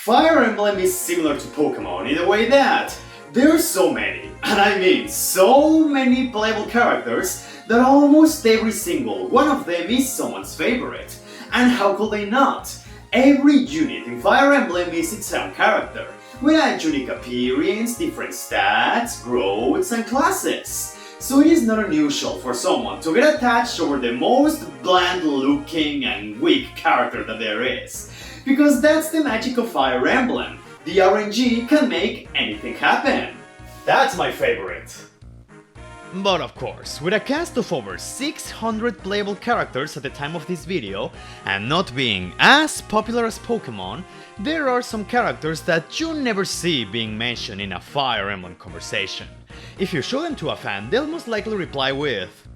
Fire Emblem is similar to Pokemon in the way that there are so many, and I mean so many playable characters that almost every single one of them is someone's favorite. And how could they not? Every unit in Fire Emblem is its own character, with a unique appearance, different stats, growths, and classes. So it is not unusual for someone to get attached over the most bland looking and weak character that there is. Because that's the magic of Fire Emblem. The RNG can make anything happen. That's my favorite. But of course, with a cast of over 600 playable characters at the time of this video, and not being as popular as Pokemon, there are some characters that you never see being mentioned in a Fire Emblem conversation. If you show them to a fan, they'll most likely reply with,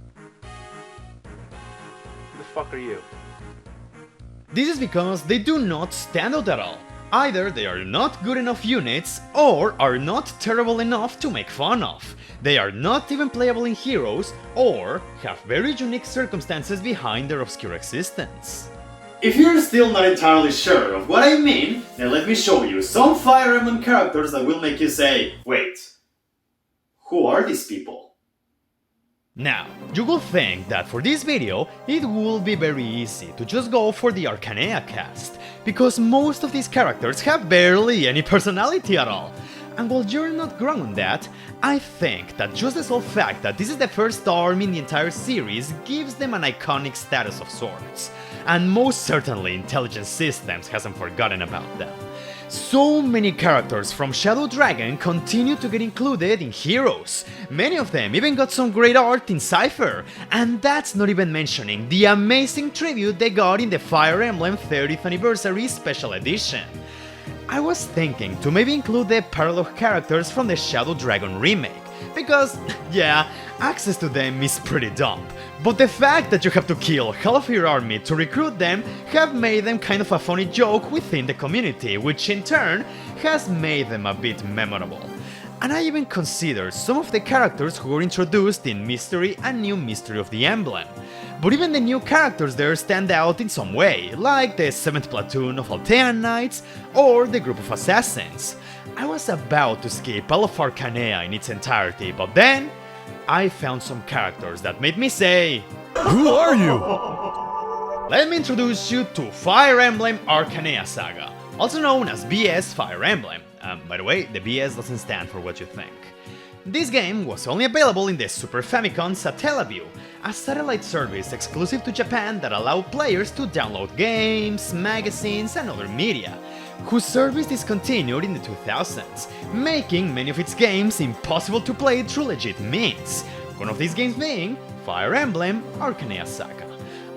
Who the fuck are you? This is because they do not stand out at all. Either they are not good enough units, or are not terrible enough to make fun of. They are not even playable in Heroes, or have very unique circumstances behind their obscure existence. If you're still not entirely sure of what I mean, then let me show you some Fire Emblem characters that will make you say, wait, who are these people? Now, you will think that for this video, it will be very easy to just go for the Arcanea cast, because most of these characters have barely any personality at all. And while you're not wrong on that, I think that just the sole fact that this is the first arm in the entire series gives them an iconic status of sorts. And most certainly Intelligent Systems hasn't forgotten about them. So many characters from Shadow Dragon continue to get included in Heroes. Many of them even got some great art in Cypher, and that's not even mentioning the amazing tribute they got in the Fire Emblem 30th Anniversary Special Edition. I was thinking to maybe include the parallel characters from the Shadow Dragon remake, because, yeah, access to them is pretty dumb. But the fact that you have to kill half of your army to recruit them have made them kind of a funny joke within the community, which in turn has made them a bit memorable. And I even consider some of the characters who were introduced in Mystery and New Mystery of the Emblem. But even the new characters there stand out in some way, like the 7th platoon of Altean Knights or the group of assassins. I was about to skip all of Arcanea in its entirety, but then I found some characters that made me say, Who are you? Let me introduce you to Fire Emblem Arcanea Saga, also known as BS Fire Emblem. By the way, the BS doesn't stand for what you think. This game was only available in the Super Famicom Satellaview, a satellite service exclusive to Japan that allowed players to download games, magazines, and other media, whose service discontinued in the 2000s, making many of its games impossible to play through legit means, one of these games being Fire Emblem Arcanea Saga.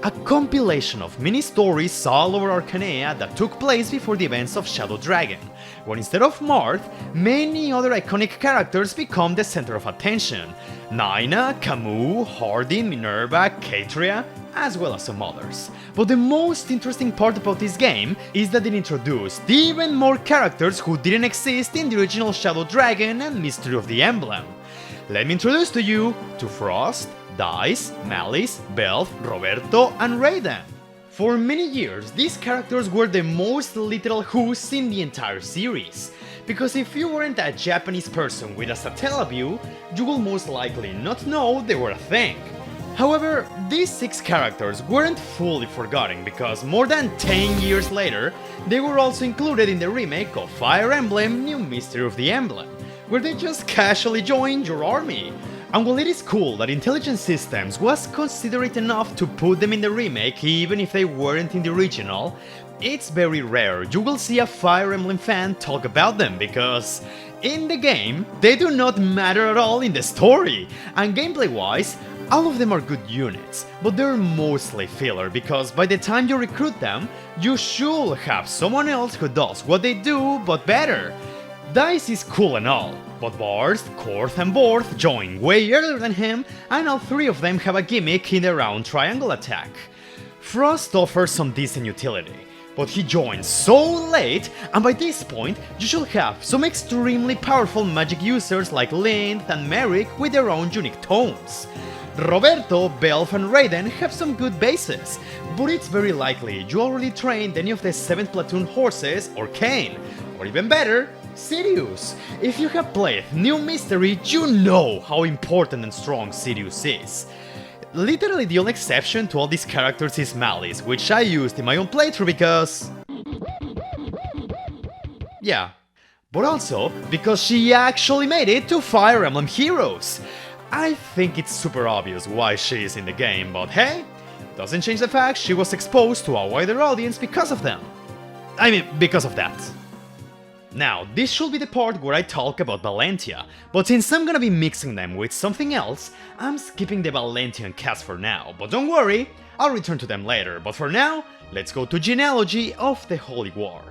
A compilation of mini-stories all over Arcanea that took place before the events of Shadow Dragon, where instead of Marth, many other iconic characters become the center of attention. Naina, Camus, Hardin, Minerva, Katria, as well as some others. But the most interesting part about this game is that it introduced even more characters who didn't exist in the original Shadow Dragon and Mystery of the Emblem. Let me introduce to you to Frost, Dice, Malice, Belf, Roberto, and Raiden. For many years, these characters were the most literal who's in the entire series, because if you weren't a Japanese person with a Satellaview, you will most likely not know they were a thing. However, these 6 characters weren't fully forgotten because more than 10 years later, they were also included in the remake of Fire Emblem New Mystery of the Emblem, where they just casually joined your army. And while it is cool that Intelligent Systems was considerate enough to put them in the remake even if they weren't in the original, it's very rare you will see a Fire Emblem fan talk about them because in the game, they do not matter at all in the story, and gameplay-wise, all of them are good units, but they're mostly filler because by the time you recruit them, you should have someone else who does what they do but better. Dice is cool and all, but Barth, Korth and Borth join way earlier than him, and all 3 of them have a gimmick in their round triangle attack. Frost offers some decent utility, but he joins so late, and by this point you should have some extremely powerful magic users like Lind and Merrick with their own unique tomes. Roberto, Belf and Raiden have some good bases, but it's very likely you already trained any of the 7th platoon horses or Kane, Or even better, Sirius. If you have played New Mystery, you know how important and strong Sirius is. Literally the only exception to all these characters is Malice, which I used in my own playthrough because... yeah. But also because she actually made it to Fire Emblem Heroes. I think it's super obvious why she is in the game, but hey, doesn't change the fact she was exposed to a wider audience because of them. I mean, because of that. Now, this should be the part where I talk about Valentia, but since I'm gonna be mixing them with something else, I'm skipping the Valentian cast for now, but don't worry, I'll return to them later, but for now, let's go to Genealogy of the Holy War.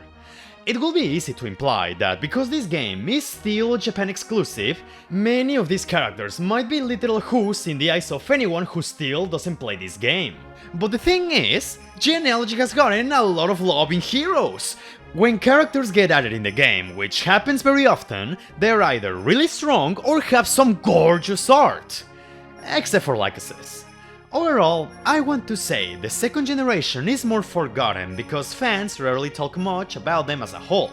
It will be easy to imply that because this game is still Japan exclusive, many of these characters might be literal who's in the eyes of anyone who still doesn't play this game. But the thing is, Genealogy has gotten a lot of love in Heroes. When characters get added in the game, which happens very often, they're either really strong or have some gorgeous art. Except for Lycosis. Overall, I want to say the second generation is more forgotten because fans rarely talk much about them as a whole,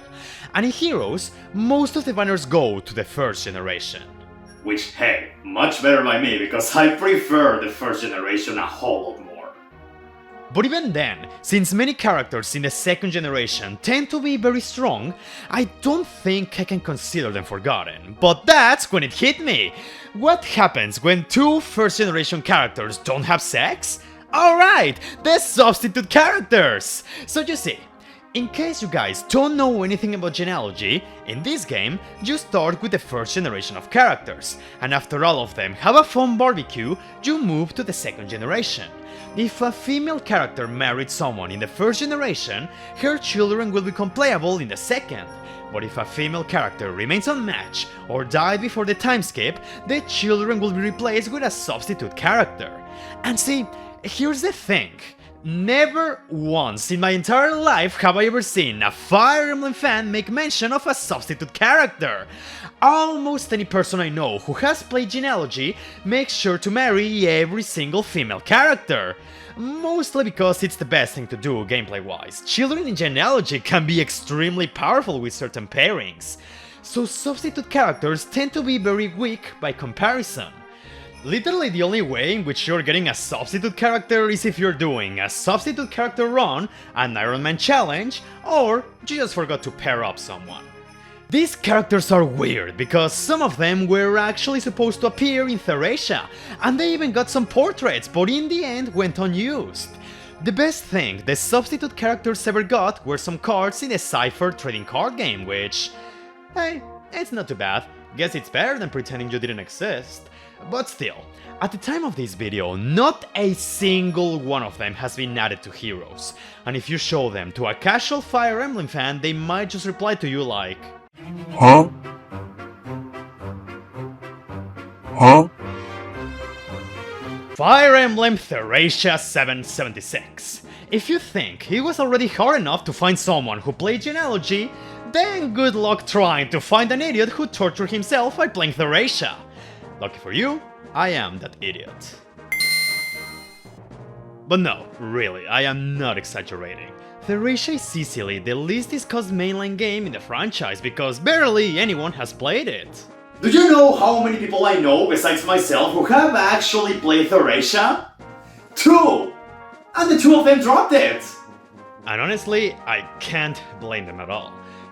and in Heroes, most of the banners go to the first generation. Which, hey, much better by me because I prefer the first generation a whole lot more. But even then, since many characters in the second generation tend to be very strong, I don't think I can consider them forgotten. But that's when it hit me! What happens when two first generation characters don't have sex? Alright, the substitute characters! So you see, in case you guys don't know anything about Genealogy, in this game, you start with the first generation of characters, and after all of them have a fun barbecue, you move to the second generation. If a female character married someone in the first generation, her children will become playable in the second. But if a female character remains unmatched or died before the time skip, the children will be replaced with a substitute character. And see, here's the thing. Never once in my entire life have I ever seen a Fire Emblem fan make mention of a substitute character. Almost any person I know who has played Genealogy makes sure to marry every single female character. Mostly because it's the best thing to do gameplay-wise. Children in Genealogy can be extremely powerful with certain pairings. So substitute characters tend to be very weak by comparison. Literally the only way in which you're getting a substitute character is if you're doing a substitute character run, an Iron Man challenge, or you just forgot to pair up someone. These characters are weird because some of them were actually supposed to appear in Thracia, and they even got some portraits, but in the end went unused. The best thing the substitute characters ever got were some cards in a Cypher trading card game, which... hey, it's not too bad. Guess it's better than pretending you didn't exist. But still, at the time of this video, not a single one of them has been added to Heroes, and if you show them to a casual Fire Emblem fan, they might just reply to you like... huh? Huh? Fire Emblem Thracia 776. If you think it was already hard enough to find someone who played Genealogy, then good luck trying to find an idiot who tortured himself by playing Thracia. Lucky for you, I am that idiot. But no, really, I am not exaggerating. Thracia is easily the least discussed mainline game in the franchise because barely anyone has played it. Do you know how many people I know besides myself who have actually played Thracia? 2! And the 2 of them dropped it! And honestly, I can't blame them at all.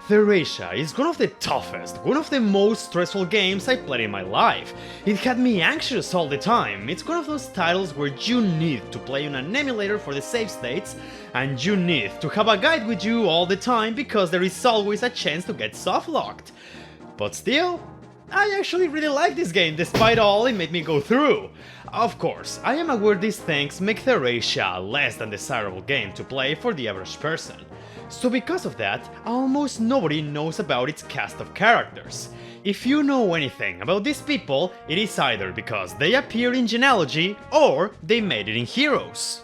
Thracia is one of the toughest, one of the most stressful games I played in my life. It had me anxious all the time. It's one of those titles where you need to play on an emulator for the save states, and you need to have a guide with you all the time because there is always a chance to get softlocked. But still, I actually really like this game despite all it made me go through. Of course, I am aware these things make Thracia a less than desirable game to play for the average person. So because of that, almost nobody knows about its cast of characters. If you know anything about these people, it is either because they appear in Genealogy or they made it in Heroes.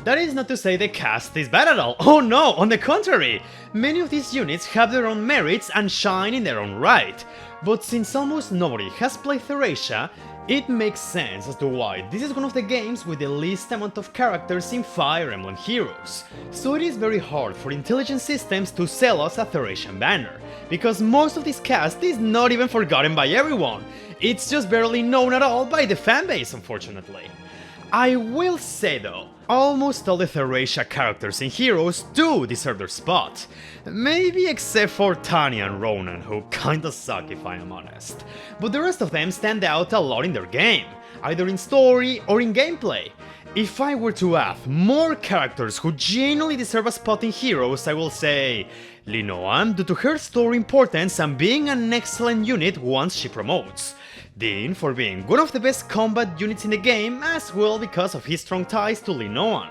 That is not to say the cast is bad at all, oh no, on the contrary! Many of these units have their own merits and shine in their own right. But since almost nobody has played Thracia, It makes sense as to why this is one of the games with the least amount of characters in Fire Emblem Heroes, so it is very hard for intelligent systems to sell us a Thracian banner, because most of this cast is not even forgotten by everyone, it's just barely known at all by the fanbase, unfortunately. I will say though, almost all the Thracia characters in Heroes do deserve their spot. Maybe except for Tanya and Ronan, who kinda suck if I am honest. But the rest of them stand out a lot in their game, either in story or in gameplay. If I were to add more characters who genuinely deserve a spot in Heroes, I will say Linoam, due to her story importance and being an excellent unit once she promotes. Dean for being one of the best combat units in the game, as well because of his strong ties to Linoam.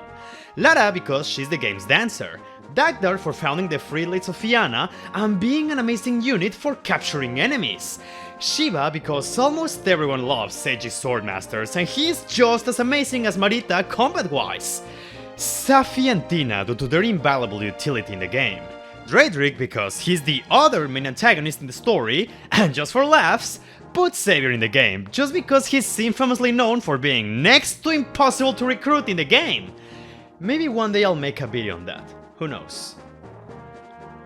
Lara because she's the game's dancer. Dagdar for founding the Free Lights of Fianna and being an amazing unit for capturing enemies. Shiva because almost everyone loves Seiji's Swordmasters and he is just as amazing as Marita combat-wise. Safi and Tina due to their invaluable utility in the game. Draydrick because he's the other main antagonist in the story, and just for laughs, put Savior in the game, just because he's infamously known for being next to impossible to recruit in the game. Maybe one day I'll make a video on that, who knows.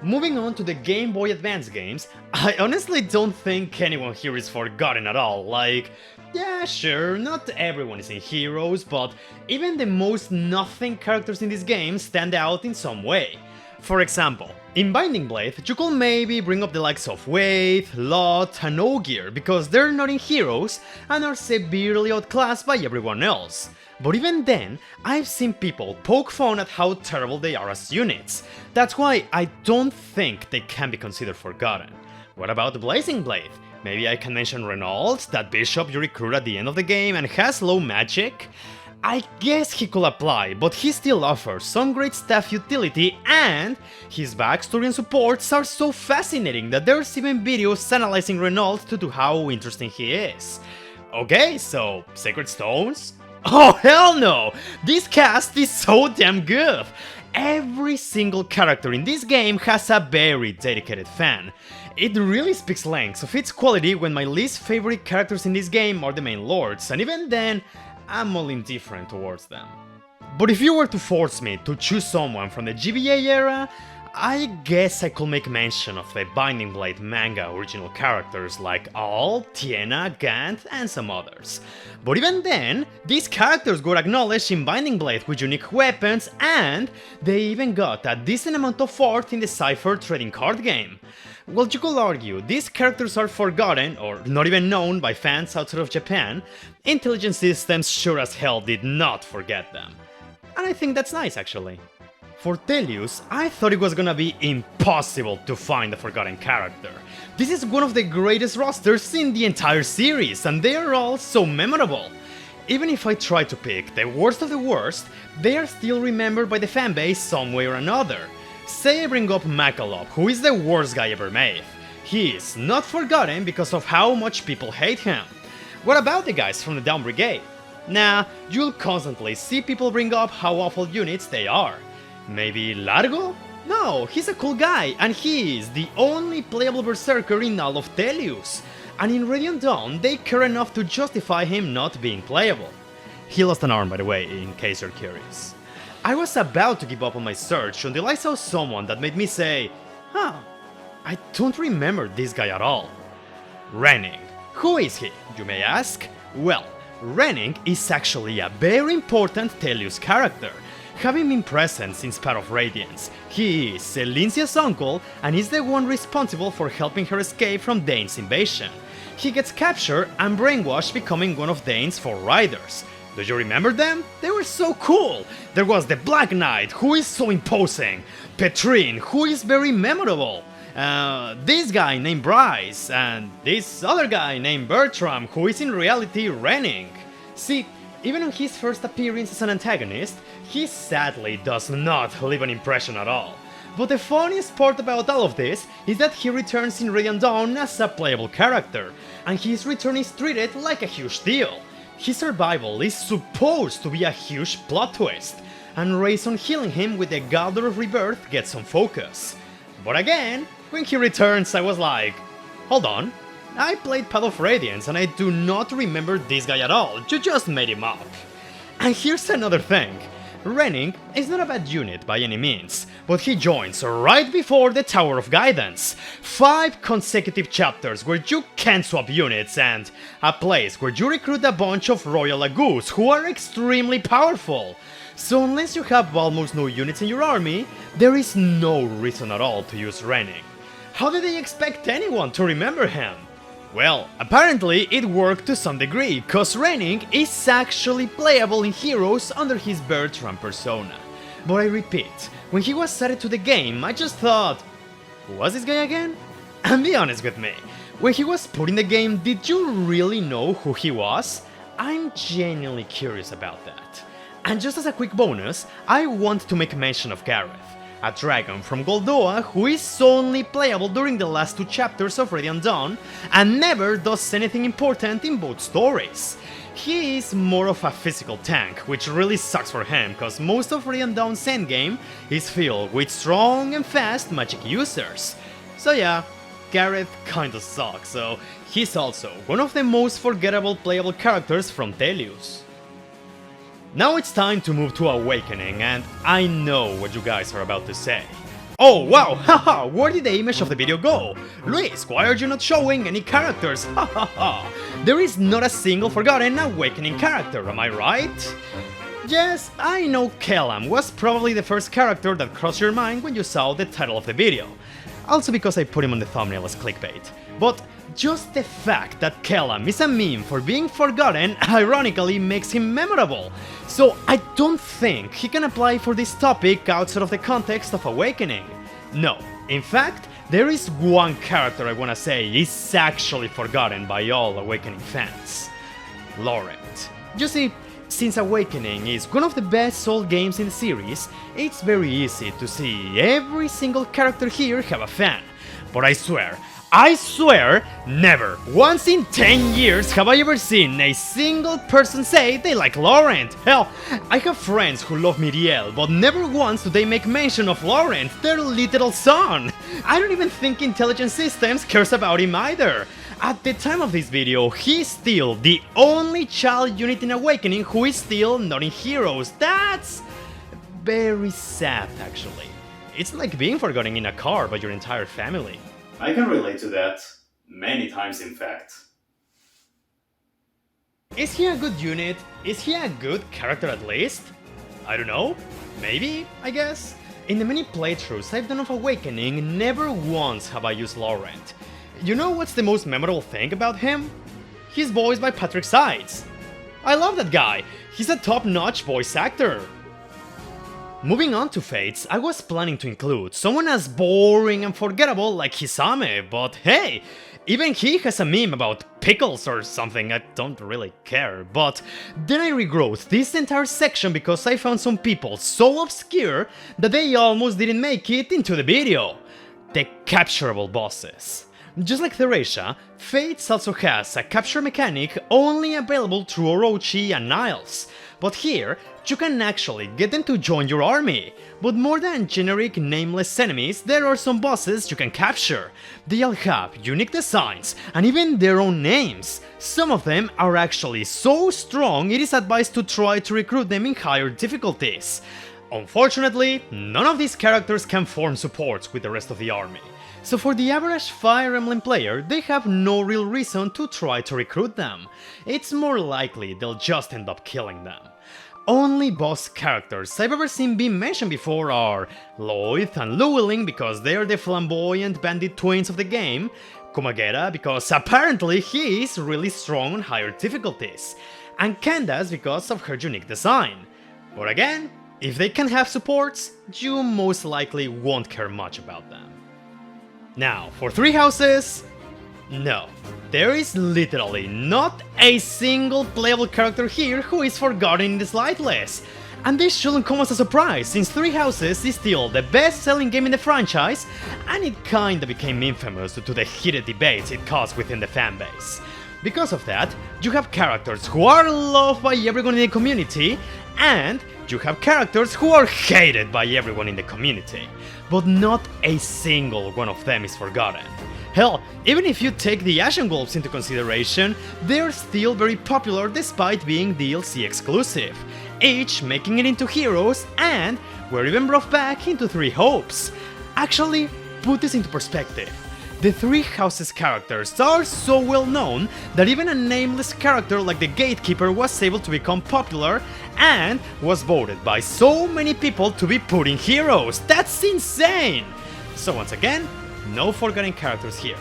Moving on to the Game Boy Advance games, I honestly don't think anyone here is forgotten at all, like, yeah sure, not everyone is in Heroes, but even the most nothing characters in this game stand out in some way. For example, in Binding Blade, you could maybe bring up the likes of Wade, Lot, and Ogier, because they're not in Heroes and are severely outclassed by everyone else. But even then, I've seen people poke fun at how terrible they are as units. That's why I don't think they can be considered forgotten. What about Blazing Blade? Maybe I can mention Renault, that bishop you recruit at the end of the game and has low magic? I guess he could apply, but he still offers some great staff utility and his backstory and supports are so fascinating that there's even videos analyzing Renault due to how interesting he is. Okay, so Sacred Stones? Oh hell no! This cast is so damn good! Every single character in this game has a very dedicated fan. It really speaks lengths of its quality when my least favorite characters in this game are the main lords, and even then, I'm all indifferent towards them. But if you were to force me to choose someone from the GBA era, I guess I could make mention of the Binding Blade manga original characters like Al, Tiena, Gant, and some others. But even then, these characters got acknowledged in Binding Blade with unique weapons, and they even got a decent amount of art in the Cypher trading card game. Well, you could argue these characters are forgotten or not even known by fans outside of Japan, Intelligent Systems sure as hell did not forget them. And I think that's nice actually. For Tellius, I thought it was gonna be impossible to find a forgotten character. This is one of the greatest rosters in the entire series, and they are all so memorable. Even if I try to pick the worst of the worst, they are still remembered by the fanbase some way or another. Say I bring up Makalop, who is the worst guy ever made. He is not forgotten because of how much people hate him. What about the guys from the Down Brigade? Nah, you'll constantly see people bring up how awful units they are. Maybe Largo? No, he's a cool guy, and he is the only playable berserker in all of Tellius. And in Radiant Dawn, they care enough to justify him not being playable. He lost an arm, by the way, in case you're curious. I was about to give up on my search until I saw someone that made me say, huh, I don't remember this guy at all. Renning. Who is he, you may ask? Well, Renning is actually a very important Tellius character, having been present since Path of Radiance. He is Elincia's uncle and is the one responsible for helping her escape from Dane's invasion. He gets captured and brainwashed, becoming one of Dane's 4 riders. Do you remember them? They were so cool! There was the Black Knight, who is so imposing, Petrine, who is very memorable, this guy named Bryce, and this other guy named Bertram, who is in reality Renning. See, even on his first appearance as an antagonist, he sadly does not leave an impression at all. But the funniest part about all of this is that he returns in Radiant Dawn as a playable character, and his return is treated like a huge deal. His survival is supposed to be a huge plot twist, and Rayson healing him with the Galdor of Rebirth gets some focus. But again, when he returns I was like, hold on, I played Path of Radiance and I do not remember this guy at all, you just made him up. And here's another thing. Renning is not a bad unit by any means, but he joins right before the Tower of Guidance. 5 consecutive chapters where you can swap units and a place where you recruit a bunch of Royal Agus who are extremely powerful. So unless you have almost no units in your army, there is no reason at all to use Renning. How did they expect anyone to remember him? Well, apparently it worked to some degree, cause Renning is actually playable in Heroes under his Bertrand persona. But I repeat, when he was added to the game, I just thought, who was this guy again? And be honest with me, when he was put in the game, did you really know who he was? I'm genuinely curious about that. And just as a quick bonus, I want to make mention of Gareth, a dragon from Goldoa who is only playable during the last 2 chapters of Radiant Dawn and never does anything important in both stories. He is more of a physical tank, which really sucks for him cause most of Radiant Dawn's endgame is filled with strong and fast magic users. So yeah, Gareth kinda sucks, so he's also one of the most forgettable playable characters from Telius. Now it's time to move to Awakening, and I know what you guys are about to say. Oh wow, haha, where did the image of the video go? Luis, why are you not showing any characters? Hahaha. There is not a single forgotten Awakening character, am I right? Yes, I know Kellam was probably the first character that crossed your mind when you saw the title of the video. Also because I put him on the thumbnail as clickbait. But just the fact that Kellam is a meme for being forgotten ironically makes him memorable, so I don't think he can apply for this topic outside of the context of Awakening. No, in fact, there is one character I wanna say is actually forgotten by all Awakening fans. Laurent. You see, since Awakening is one of the best soul games in the series, it's very easy to see every single character here have a fan, but I swear, never, once in 10 years have I ever seen a single person say they like Laurent. Hell, I have friends who love Miriel, but never once do they make mention of Laurent, their little son. I don't even think Intelligent Systems cares about him either. At the time of this video, he's still the only child unit in Awakening who is still not in Heroes. That's very sad, actually. It's like being forgotten in a car by your entire family. I can relate to that. Many times, in fact. Is he a good unit? Is he a good character at least? I don't know. Maybe, I guess. In the many playthroughs I've done of Awakening, never once have I used Laurent. You know what's the most memorable thing about him? He's voiced by Patrick Sides. I love that guy. He's a top-notch voice actor. Moving on to Fates, I was planning to include someone as boring and forgettable like Hisame, but hey, even he has a meme about pickles or something, I don't really care. But then I regrowth this entire section because I found some people so obscure that they almost didn't make it into the video. The capturable bosses. Just like Thracia, Fates also has a capture mechanic only available through Orochi and Niles. But here, you can actually get them to join your army. But more than generic nameless enemies, there are some bosses you can capture. They all have unique designs and even their own names. Some of them are actually so strong it is advised to try to recruit them in higher difficulties. Unfortunately, none of these characters can form supports with the rest of the army. So for the average Fire Emblem player, they have no real reason to try to recruit them. It's more likely they'll just end up killing them. Only boss characters I've ever seen being mentioned before are Lloyd and Llewellyn because they're the flamboyant bandit twins of the game, Kumagera because apparently he is really strong on higher difficulties, and Candace because of her unique design. But again, if they can have supports, you most likely won't care much about them. Now, for 3 houses, no, there is literally not a single playable character here who is forgotten in the slide list. And this shouldn't come as a surprise, since 3 Houses is still the best-selling game in the franchise, and it kinda became infamous due to the heated debates it caused within the fanbase. Because of that, you have characters who are loved by everyone in the community, and you have characters who are hated by everyone in the community. But not a single one of them is forgotten. Hell, even if you take the Ashen Wolves into consideration, they're still very popular despite being DLC exclusive, each making it into heroes, and were even brought back into Three Hopes. Actually, put this into perspective. The Three Houses characters are so well known that even a nameless character like the Gatekeeper was able to become popular and was voted by so many people to be put in heroes. That's insane! So once again, no forgotten characters here.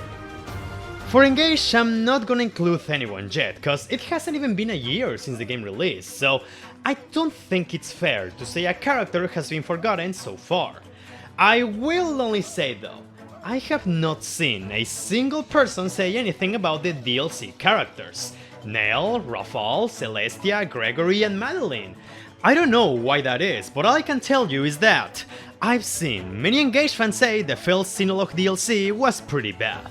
For Engage, I'm not gonna include anyone yet, cause it hasn't even been a year since the game released, so I don't think it's fair to say a character has been forgotten so far. I will only say though, I have not seen a single person say anything about the DLC characters. Nell, Rafal, Celestia, Gregory and Madeline. I don't know why that is, but all I can tell you is that I've seen many Engage fans say the first Sinologue DLC was pretty bad.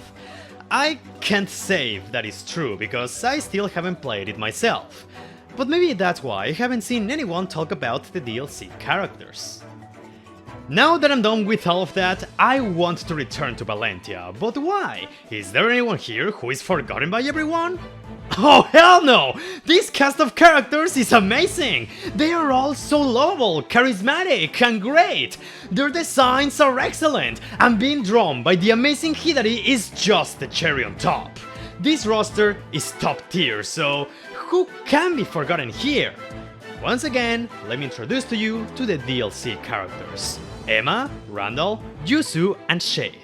I can't say if that is true because I still haven't played it myself, but maybe that's why I haven't seen anyone talk about the DLC characters. Now that I'm done with all of that, I want to return to Valentia, but why? Is there anyone here who is forgotten by everyone? Oh hell no! This cast of characters is amazing! They are all so lovable, charismatic and great! Their designs are excellent, and being drawn by the amazing Hidari is just the cherry on top. This roster is top tier, so who can be forgotten here? Once again, let me introduce to you to the DLC characters. Emma, Randall, Yuzu and Shade.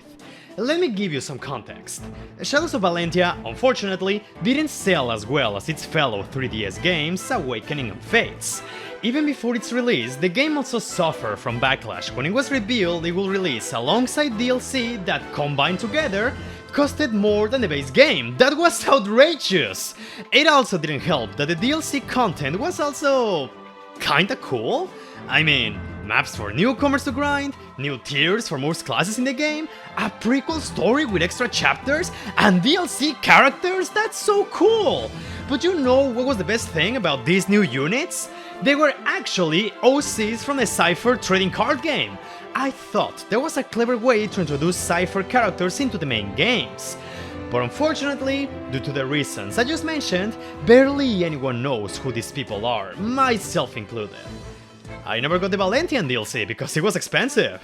Let me give you some context. Shadows of Valentia, unfortunately, didn't sell as well as its fellow 3DS games, Awakening and Fates. Even before its release, the game also suffered from backlash when it was revealed it will release alongside DLC that, combined together, costed more than the base game. That was outrageous! It also didn't help that the DLC content was also kinda cool. I mean, maps for newcomers to grind, new tiers for most classes in the game, a prequel story with extra chapters, and DLC characters? That's so cool! But you know what was the best thing about these new units? They were actually OCs from the Cypher trading card game. I thought there was a clever way to introduce Cypher characters into the main games. But unfortunately, due to the reasons I just mentioned, barely anyone knows who these people are, myself included. I never got the Valentian DLC because it was expensive.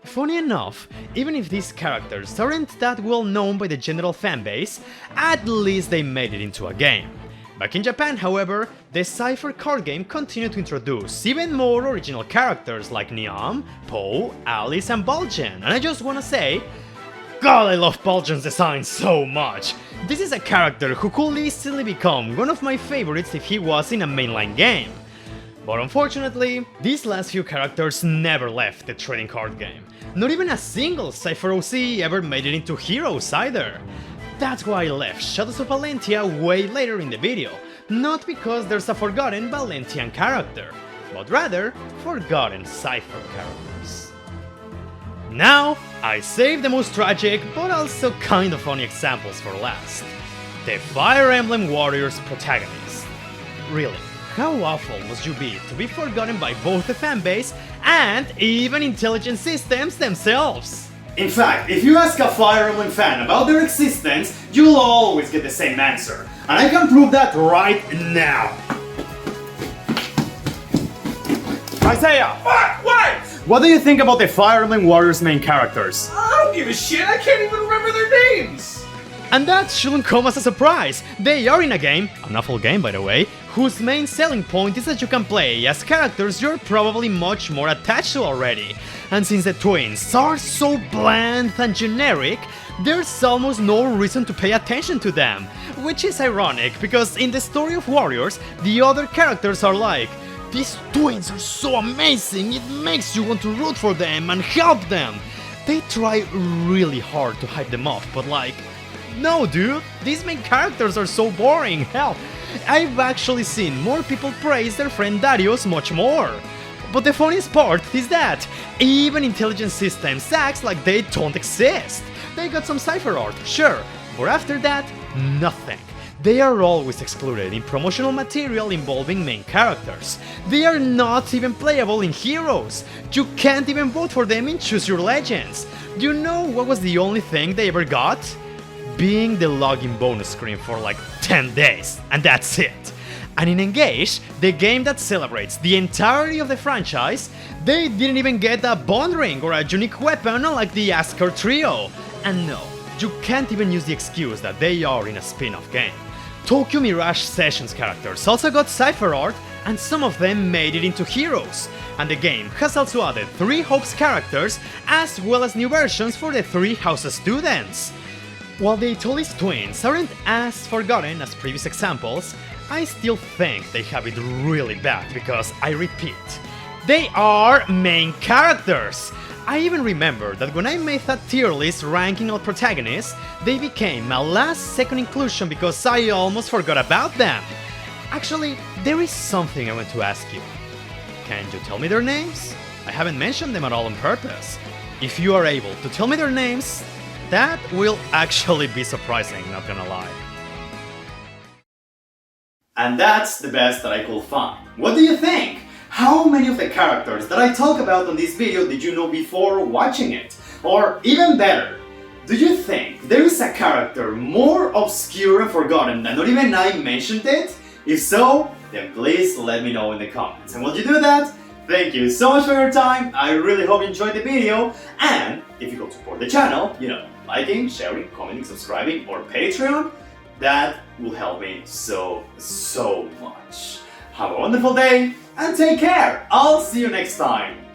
Funny enough, even if these characters aren't that well known by the general fanbase, at least they made it into a game. Back in Japan, however, the Cypher card game continued to introduce even more original characters like Niam, Poe, Alice and Bulgen, and I just wanna say, God, I love Bulgen's design so much! This is a character who could easily become one of my favorites if he was in a mainline game. But unfortunately, these last few characters never left the trading card game. Not even a single Cypher OC ever made it into Heroes either. That's why I left Shadows of Valentia way later in the video, not because there's a forgotten Valentian character, but rather forgotten Cypher characters. Now, I saved the most tragic but also kind of funny examples for last. The Fire Emblem Warriors protagonist. Really, how awful must you be to be forgotten by both the fanbase and even intelligent systems themselves? In fact, if you ask a Fire Emblem fan about their existence, you'll always get the same answer. And I can prove that right now. Isaiah! What? What do you think about the Fire Emblem Warriors main characters? I don't give a shit, I can't even remember their names! And that shouldn't come as a surprise. They are in a game, an awful game by the way, whose main selling point is that you can play as characters you're probably much more attached to already. And since the twins are so bland and generic, there's almost no reason to pay attention to them. Which is ironic, because in the story of Warriors, the other characters are like, these twins are so amazing, it makes you want to root for them and help them. They try really hard to hype them up, but like, no dude, these main characters are so boring, hell, I've actually seen more people praise their friend Darius much more. But the funniest part is that even intelligent systems acts like they don't exist. They got some Cypher art, sure, but after that, nothing. They are always excluded in promotional material involving main characters. They are not even playable in Heroes. You can't even vote for them in Choose Your Legends. You know what was the only thing they ever got? being the login bonus screen for like 10 days, and that's it. And in Engage, the game that celebrates the entirety of the franchise, they didn't even get a bond ring or a unique weapon like the Asker Trio. And no, you can't even use the excuse that they are in a spin-off game. Tokyo Mirage Sessions characters also got cipher art, and some of them made it into heroes. And the game has also added 3 Hopes characters, as well as new versions for the 3 Houses students. While the Itolis twins aren't as forgotten as previous examples, I still think they have it really bad because, I repeat, they are main characters! I even remember that when I made that tier list ranking all protagonists, they became my last second inclusion because I almost forgot about them. Actually, there is something I want to ask you. Can you tell me their names? I haven't mentioned them at all on purpose. If you are able to tell me their names, that will actually be surprising, not gonna lie. And that's the best that I could find. What do you think? How many of the characters that I talk about on this video did you know before watching it? Or even better, do you think there is a character more obscure and forgotten that not even I mentioned it? If so, then please let me know in the comments. And while you do that, thank you so much for your time. I really hope you enjoyed the video. And if you go support the channel, liking, sharing, commenting, subscribing, or Patreon, that will help me so much. Have a wonderful day and take care. I'll see you next time.